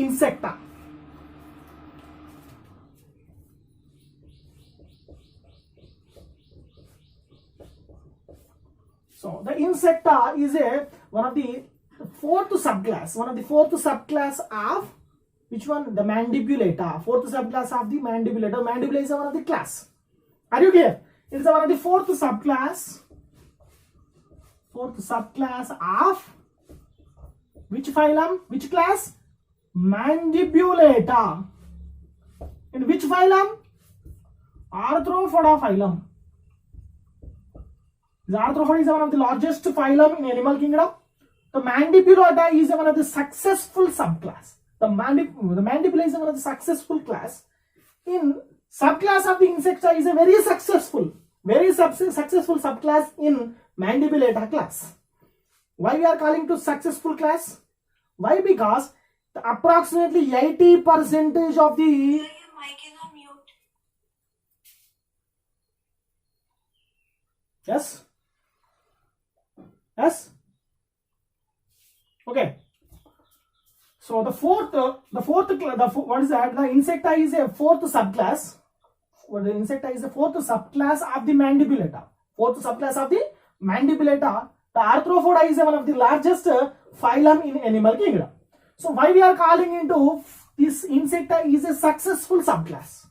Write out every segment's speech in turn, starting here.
insecta. So the insecta is one of the fourth subclass of which one? The mandibulata. Fourth subclass of the mandibulata. Mandibula is one of the class. Are you clear? It is one of the fourth subclass of which phylum? Which class? Mandibulata. In which phylum? Arthropoda phylum. The arthropoda is one of the largest phylum in animal kingdom. The mandibulata is one of the successful subclass. The mandibula is one of the successful class. In subclass of the insecta is a very successful subclass in mandibulata class. Why we are calling to successful class? Why? Because approximately 80% of the Your mic is on mute. Yes. Okay. So the fourth what is that? The insecta is a fourth subclass. The insecta is a fourth subclass of the mandibulata. The arthropoda is one of the largest phylum in animal kingdom. So why we are calling into this insecta is a successful subclass?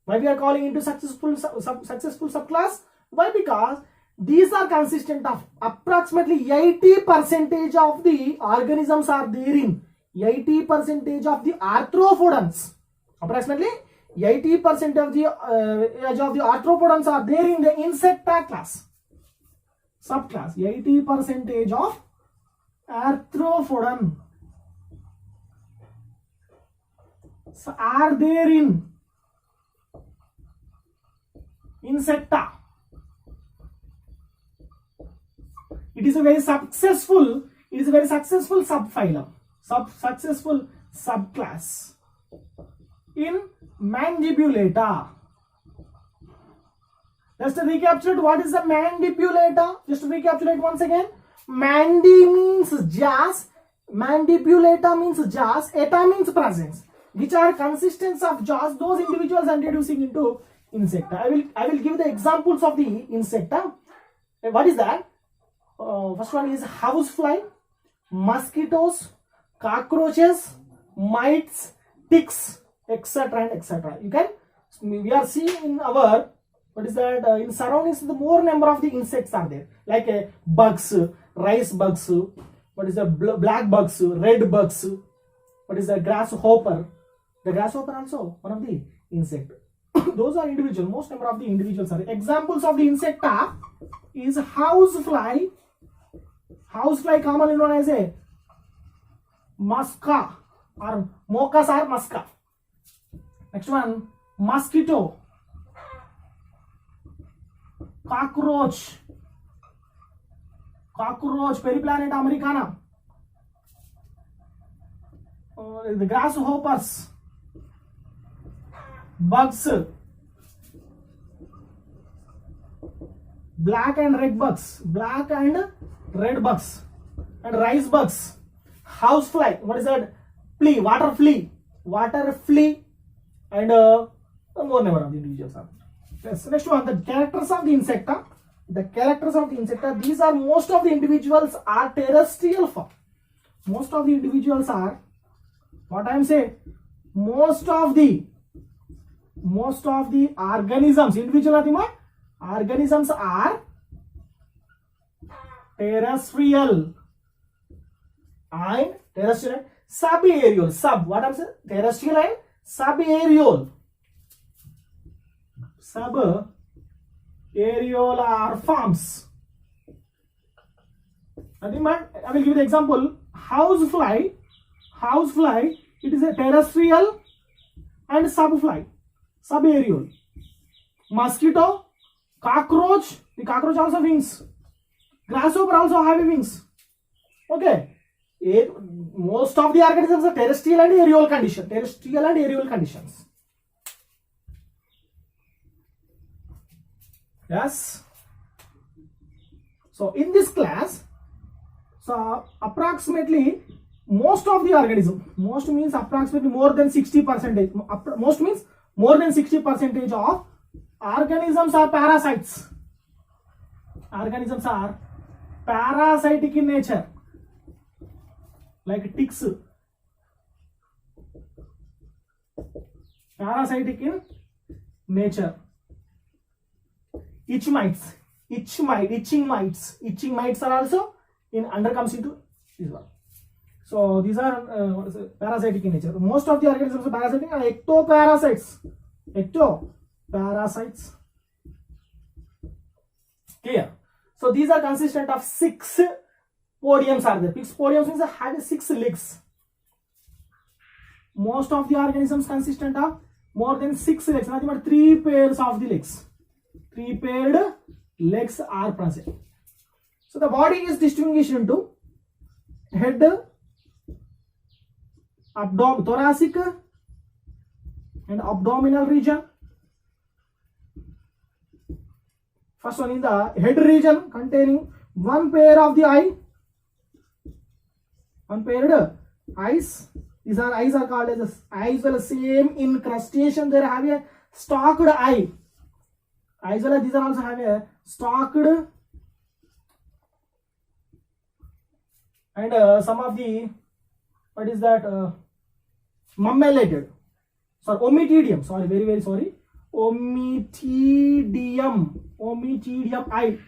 Why we are calling into successful subclass? Why? Because these are consistent of approximately 80% of the organisms are there in 80% of the arthropodans. Approximately 80% of the arthropodans are there in the insecta class. Subclass. 80% of arthropodan are there in insecta. It is a very successful subphylum, successful subclass in mandibulata. Just to recapitulate, what is the mandibulata? Just to recapitulate once again, mandi means jaws, mandibulata means jaws, eta means presence, which are consistence of jaws. Those individuals are introducing into insecta. I will give the examples of the insecta. What is that? First one is housefly, mosquitoes, cockroaches, mites, ticks, etc. and etc. We are seeing in our, what is that, in surroundings, the more number of the insects are there, like bugs, rice bugs, what is the black bugs, red bugs, what is the grasshopper. The grasshopper also one of the insect. Those are individual. Most number of the individuals are examples of the insecta is housefly. Housefly commonly known as a musca or mocus or musca. Next one, mosquito, cockroach, Periplanet americana, the grasshoppers, bugs, black and red bugs, and rice bugs, housefly. What is that? Flea, water flea, and more number of the individuals are. Yes. Next one, the characters of the insecta. These are, most of the individuals are terrestrial form. Most of the individuals are, what I am saying, most of the organisms, organisms are terrestrial and subaerial. What I'm saying? Terrestrial and subaerial. Subaerial forms. Nothing but I will give the example. Housefly. It is a terrestrial and subaerial. Mosquito, cockroach. The cockroach also wings. Grasshopper also have wings. Okay. Most of the organisms are terrestrial and aerial conditions. Yes. So in this class, so approximately most of the organism, most means approximately more than 60%, most means more than 60% of organisms are parasites. Organisms are parasitic in nature, like ticks, parasitic in nature. Itching mites are also comes into this one. So these are parasitic in nature. Most of the organisms are parasitic and ectoparasites. Clear? So these are consistent of 6 podiums are there. 6 podiums means have 6 legs. Most of the organisms consistent of more than 6 legs, nothing but 3 pairs of the legs. 3 paired legs are present. So the body is distinguished into head, thoracic and abdominal region. First one in the head region containing 1 pair of the eye, 1 paired eyes. These are eyes are called as eyes. Well, same in crustacean they have a stalked eye. Eyes well, these are also have a stalked, and some of the what is that mummillated. Sorry, ommatidium. Sorry, very sorry. Ommatidium eye.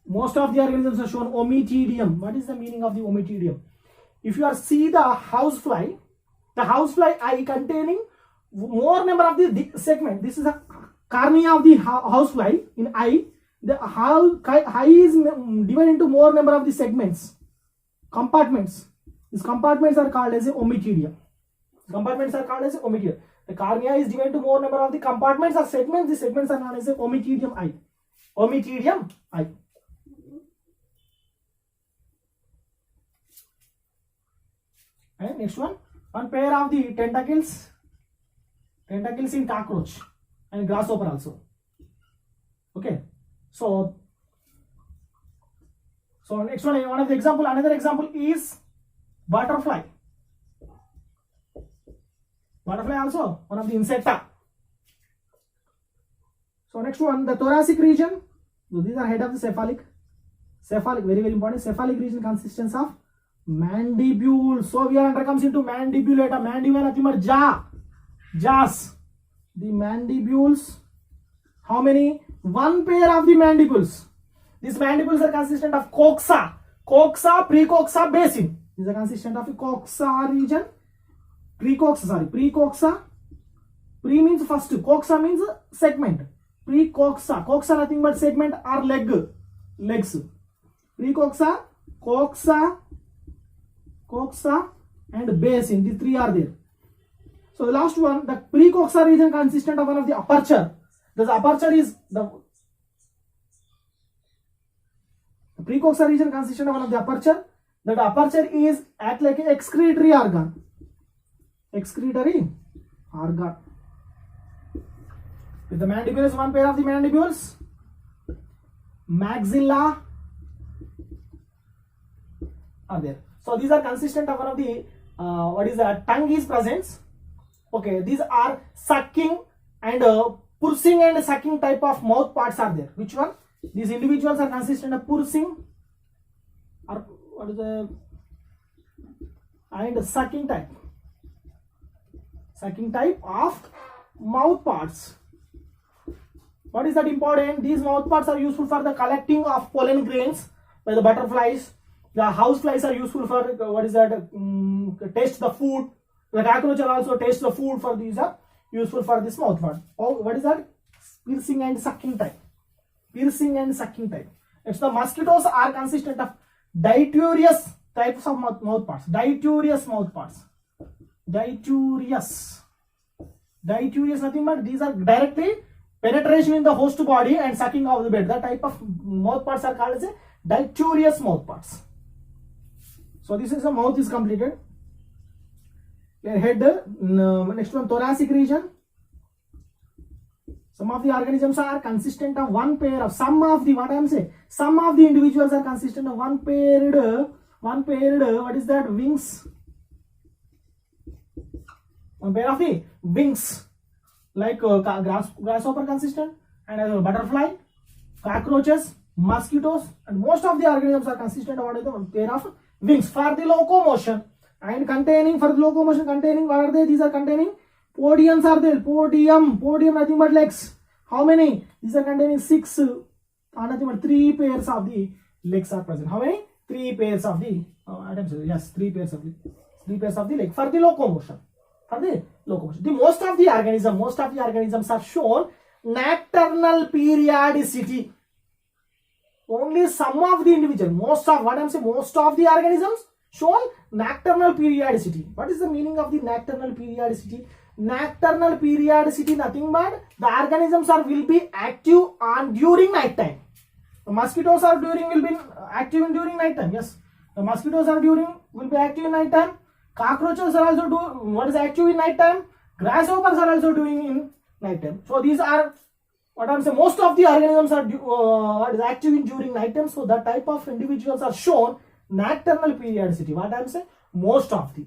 Most of the organisms are shown ommatidium. What is the meaning of the ommatidium? If you are see the housefly eye containing more number of the segment. This is a cornea of the housefly in eye. The eye is divided into more number of the segments, compartments. These compartments are called as a ommatidium. The cornea is divided into more number of the compartments or segments. The segments are known as a ommatidium eye. And next one pair of the tentacles in cockroach and grasshopper also. Okay, so next one of the example, another example is butterfly also one of the insecta. So next one, the thoracic region. So these are head of the cephalic, very important. Cephalic region consists of mandibules. So we are comes into mandibulata. Mandible nothing but jaws. The mandibules, how many? 1 pair of the mandibles. These mandibles are consistent of coxa, precoxa, basin. These are consistent of the coxa region. Precoxa. Pre means first, coxa means segment. Precoxa, coxa nothing but segment or legs. Precoxa, coxa and basin. These 3 are there. So the last one, the precoxa region consistent of one of the aperture. The aperture is the precoxa region consistent of one of the aperture. That aperture is act like an excretory organ. With the mandibules, 1 pair of the mandibules. Maxilla are there. So these are consistent of one of the tongue is present. Okay, these are sucking and pursing and sucking type of mouth parts are there. Which one? These individuals are consistent of pursing or and sucking type of mouth parts. What is that important? These mouth parts are useful for the collecting of pollen grains by the butterflies. The houseflies are useful for taste the food. The cockroach are also taste the food. For these are useful for this mouth part. What is that? Piercing and sucking type. Next, the mosquitoes are consistent of ditureous types of mouth parts. Ditureous nothing but these are directly penetration in the host body and sucking of the bed. That type of mouth parts are called as a ditureous mouth parts. So this is the mouth is completed. Head, next one, thoracic region. Some of the organisms are consistent of 1 pair of some of the individuals are consistent of 1 one paired, what is that, wings, one pair of the wings, like grasshopper consistent, and as a butterfly, cockroaches, mosquitoes, and most of the organisms are consistent of what is the one pair of wings for the locomotion, and containing, for the locomotion containing, what are they? These are containing podiums are there. Podium nothing but legs. How many? These are containing 6, nothing but 3 pairs of the legs are present. How many? 3 pairs of the yes, 3 pairs of the leg for the locomotion. The most of the organisms are shown nocturnal periodicity. Only some of the individual, most of the organisms shown nocturnal periodicity. What is the meaning of the nocturnal periodicity? Nocturnal periodicity nothing but the organisms will be active during night time. The mosquitoes will be active during night time. Yes, the mosquitoes will be active in night time. Cockroaches are also active in night time. Grasshoppers are also doing in night time. So these are most of the organisms are active during night time. So that type of individuals are shown nocturnal periodicity. What I am saying? Most of the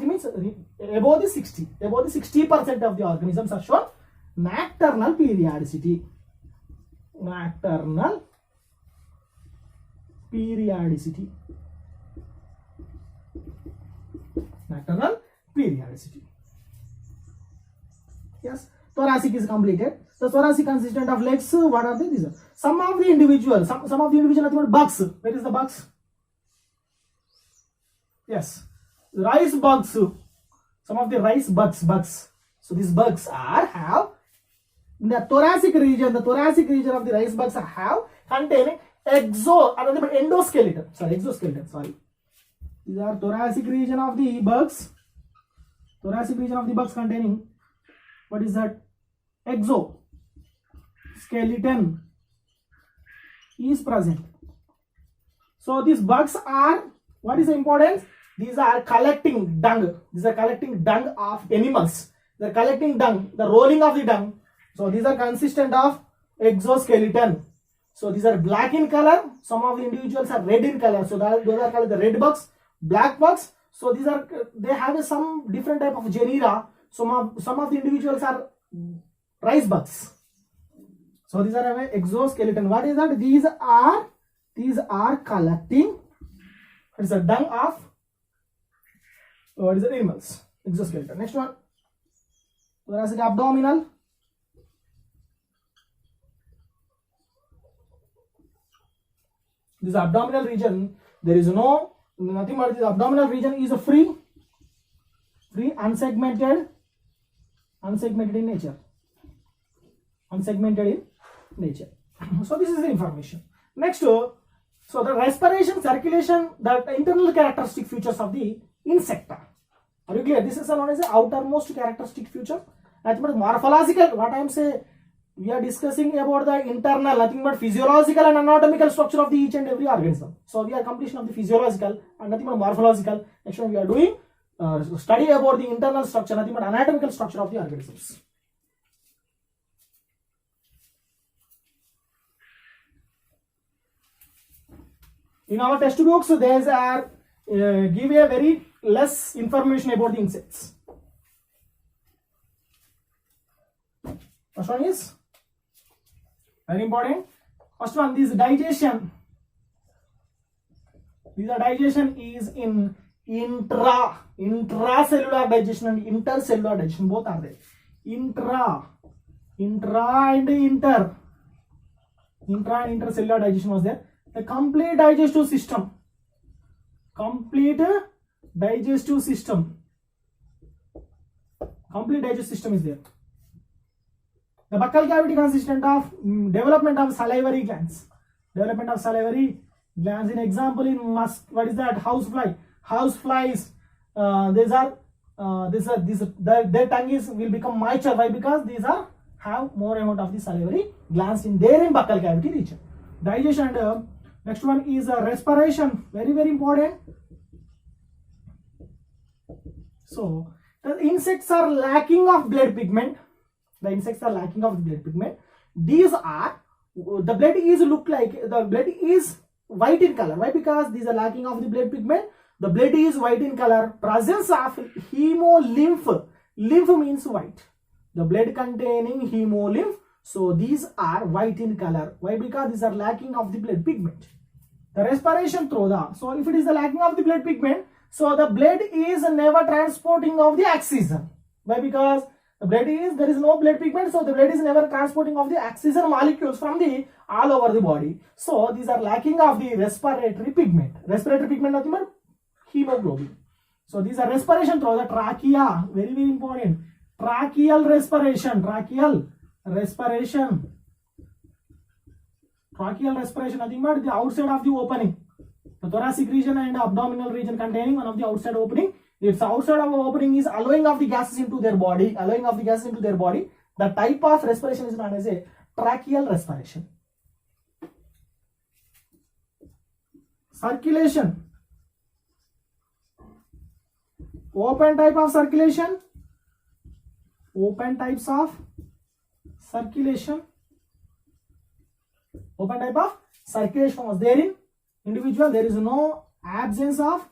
means above the 60% of the organisms are shown nocturnal periodicity. Nocturnal periodicity. Yes, thoracic is completed. The thoracic consistent of legs. What are they? These are some of the individual. Some of the individual nothing but bugs. Where is the bugs? Yes, rice bugs. Some of the rice bugs. So these bugs have in the thoracic region. The thoracic region of the rice bugs have containing exoskeleton. Sorry. These are thoracic region of the bugs. Containing, what is that? Exoskeleton is present. So these bugs are, what is the importance? These are collecting dung. Of animals. They are collecting dung, the rolling of the dung. So these are consistent of exoskeleton. So these are black in color. Some of the individuals are red in color. So those are called the red bugs, black bugs. So they have some different type of genera. Some of the individuals are rice bugs. So these are exoskeleton. What is that? These are collecting. What is the dung of animals? Exoskeleton. Next one. Thoracic abdominal. This abdominal region, there is nothing but this abdominal region is a free, unsegmented in nature. So this is the information. Next, so the respiration, circulation, the internal characteristic features of the insect. Are you clear? This is known as the outermost characteristic feature. That's but morphological. What I am saying, we are discussing about the internal, nothing but physiological and anatomical structure of the each and every organism. So we are completion of the physiological and nothing but morphological. Next one we are doing study about the internal structure, nothing but anatomical structure of the organisms. In our textbooks, there are give a very less information about the insects. First one is very important. First one, this digestion. This digestion is in intracellular digestion and intercellular digestion. Both are there. Intra and intercellular digestion was there. The complete digestive system. Complete digestive system is there. The buccal cavity consistent of development of salivary glands. In example, in what is that? Houseflies. Their tongue will become moisture. Why? Because these have more amount of the salivary glands in buccal cavity region. Digestion and next one is respiration. Very, very important. So the insects are lacking of blood pigment. These are the blood is white in color. Why? Because these are lacking of the blood pigment. The blood is white in color. Presence of hemolymph. Lymph means white. The blood containing hemolymph. So these are white in color. Why? Because these are lacking of the blood pigment. The respiration through the, so if it is the lacking of the blood pigment, so the blood is never transporting of the oxygen. Why? Because the blood is, there is no blood pigment, so the blood is never transporting of the oxygen molecules from the all over the body. So these are lacking of the respiratory pigment. Respiratory pigment nothing but hemoglobin. So these are respiration through the trachea. Very very important. Tracheal respiration. Tracheal respiration. Tracheal respiration nothing but the outside of the opening. The thoracic region and abdominal region containing one of the outside opening. If the outside of the opening is allowing of the gases into their body, the type of respiration is known as a tracheal respiration. Circulation. Open type of circulation. Open types of circulation. Open type of circulation was there in individual. There is no absence of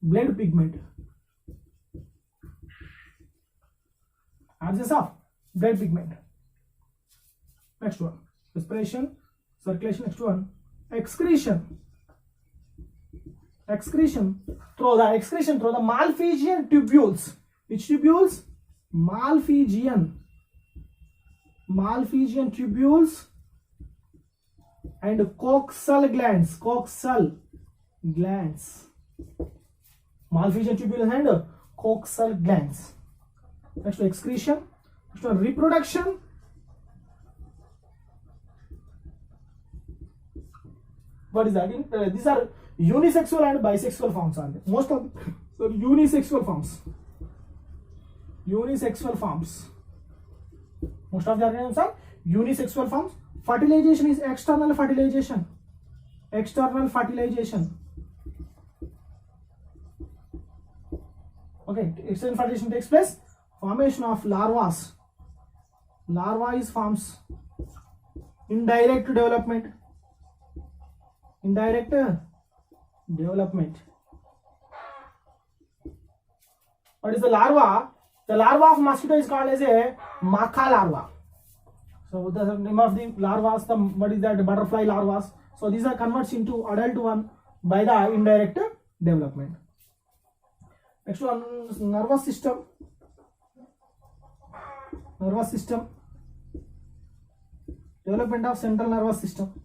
blood pigment. Absence of blood pigment. Next one. Respiration, circulation. Next one. Excretion. Excretion through the Malpighian tubules. Which tubules? Malpighian tubules and coxal glands. Malpighian tubules and coxal glands. Next one, excretion. Next one, reproduction. What is that? These are unisexual and bisexual forms. Are there? Most of unisexual forms. Most of the organisms are unisexual forms. Fertilization is external fertilization. Okay, external fertilization takes place. Formation of larvas. Larva is forms. Indirect development. What is the larva? The larva of mosquito is called as a maca larva. So the name of the larvas, what is that? Butterfly larvas. So these are converts into adult one by the indirect development. Next one, nervous system. Development of central nervous system.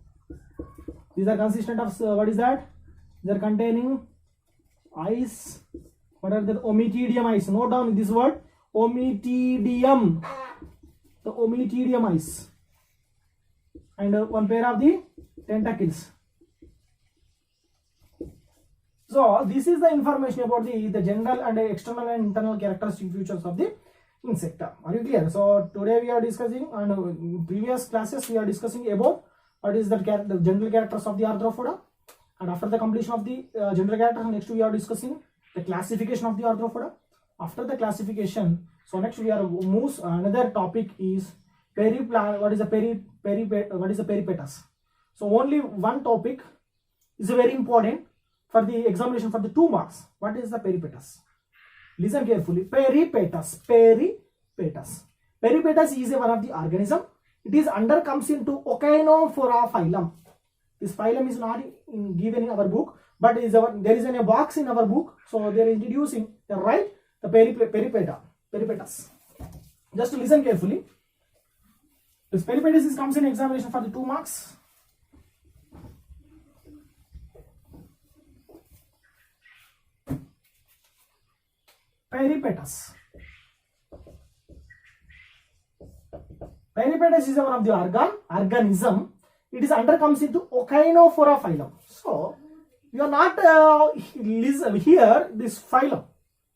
These are consistent of what is that? They are containing eyes. What are the ommatidium eyes? Note down this word. Ommatidium. The ommatidium eyes. And one pair of the tentacles. So this is the information about the general and external and internal characteristic features of the insect. Are you clear? So today we are discussing, and in previous classes we are discussing about what is the general characters of the arthropoda, and after the completion of the general characters, next we are discussing the classification of the arthropoda. After the classification, so next we are moves another topic is what is the peripatus. So only one topic is very important for the examination for the 2 marks. What is the peripatus? Listen carefully. Peripatus is one of the organism. It is comes into Echinophora phylum. This phylum is not given in our book, but there is a box in our book. So they are introducing the peripatus. Just to listen carefully. This peripatus comes in examination for the 2 marks. Peripatus is one of the organism. It is comes into Echinophora phylum. So we are not listen here this phylum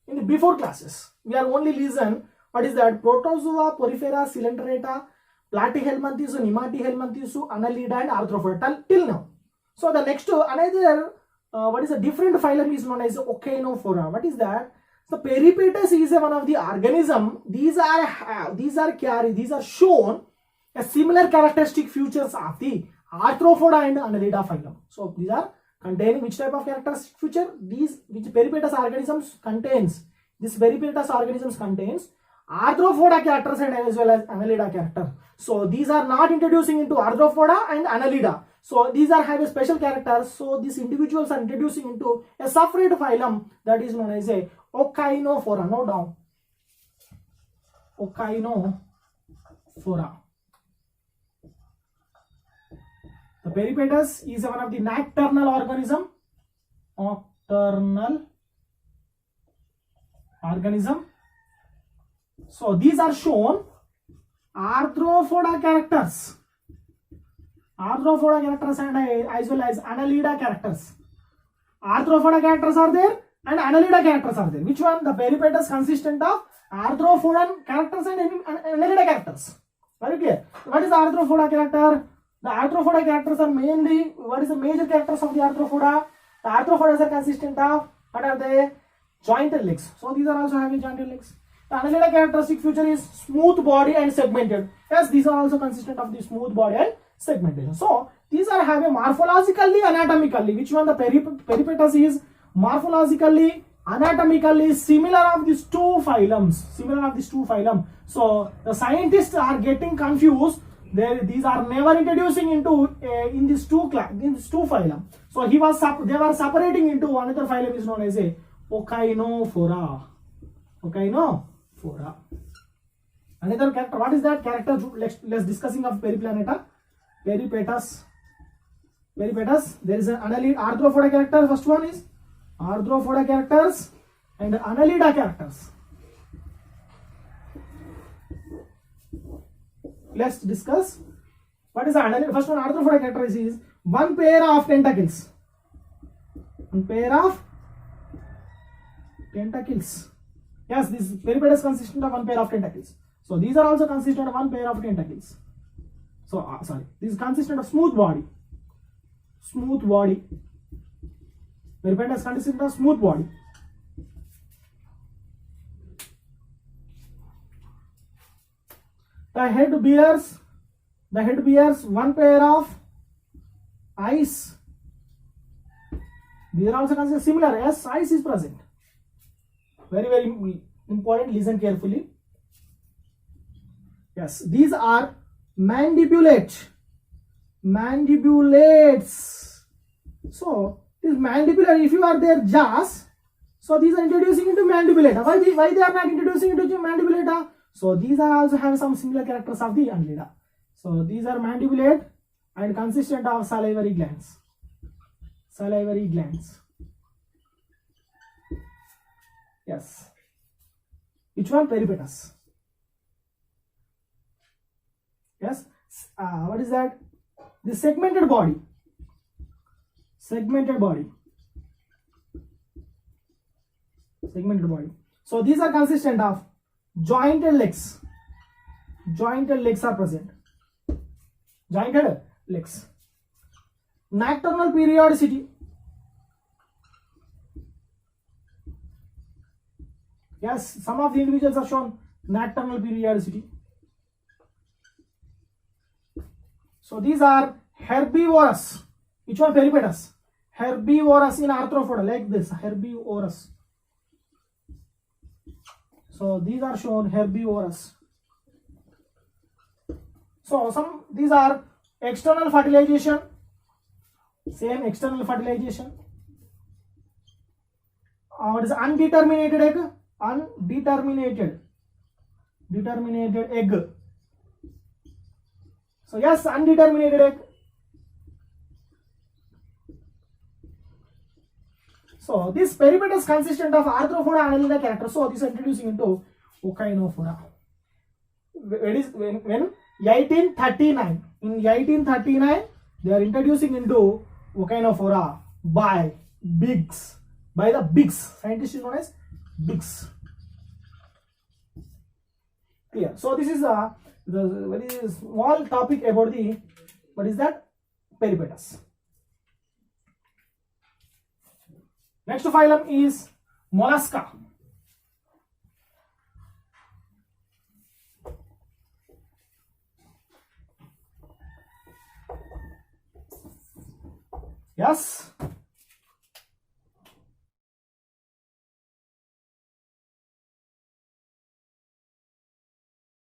in the before classes. We are only listen what is that? Protozoa, Porifera, Coelenterata, Platyhelminthes, Nematohelminthes, Annelida and Arthropoda till now. So the next another what is a different phylum is known as Echinophora. What is that? So peripatus is one of the organism. These are shown a similar characteristic features of the Arthropoda and Annelida phylum. So these are containing which type of characteristic feature? These which peripatus organisms contains. This peripatus organisms contains arthropoda characters and as well as annelida character. So these are not introducing into arthropoda and annelida. So these are have a special character. So these individuals are introducing into a separate phylum that is known as a Ocainophora. Note down. Ocainophora. The peripatus is one of the nocturnal organism. Nocturnal organism. So these are shown arthropoda characters. Arthropoda characters and as well as annelida characters. Arthropoda characters are there and annelida characters are there. Which one? The peripatus consistent of arthropoda characters and annelida characters. Very clear. What is the arthropoda character? The arthropoda characters are mainly, what is the major characters of the arthropoda? The arthropodas are consistent of, what are they? Jointed legs. So these are also having jointed legs. The annelida characteristic feature is smooth body and segmented. Yes, these are also consistent of the smooth body and segmentation. So these are having morphologically, anatomically. Which one? The peripatus is morphologically, anatomically similar of these two phylums. Similar of these two phylum. So the scientists are getting confused. These are never introducing into in these two phylum. So they were separating into another phylum is known as a Ocainophora. Ocainophora. Another character. What is that character? Let's discussing of Periplaneta. Peripatus. There is an arthropoda character. First one is arthropoda characters and annelida characters. Let's discuss what is the annelida. First one, arthropoda character is one pair of tentacles. One pair of tentacles. Yes, this peripatus consistent of one pair of tentacles. So these are also consistent of one pair of tentacles. So this is consistent of smooth body. Smooth body. Peripatus consistent of smooth body. The head bears one pair of eyes. These are also considered similar. Yes, eyes is present. Very, very important. Listen carefully. Yes, these are mandibulates. So this mandibulate, if you are their jaws, so these are introducing into mandibulata. Why they are not introducing into mandibulata? So these are also have some similar characters of the annelida. So these are mandibulate and consistent of salivary glands. Salivary glands. Yes. Which one? Peripatus. Yes. What is that? The segmented body. Segmented body. Segmented body. So these are consistent of jointed legs. Jointed legs are present. Jointed legs. Nocturnal periodicity. Yes, some of the individuals are shown nocturnal periodicity. So these are herbivorous. Which one? Peripatus. Herbivorous in arthropoda, like this. Herbivorous. So these are shown herbivorous. So these are external fertilization. Same external fertilization. What is undeterminated egg? Determinated egg. So yes, undeterminated egg. So this peripatus consistent of arthropoda annelida character. So this is introducing into Ocainophora. When 1839, in 1839 they are introducing into Ocainophora by Biggs. By the Biggs. Scientist is known as Biggs. Clear. So this is the very small topic about the, what is that? Peripatus. Next phylum is Mollusca. Yes.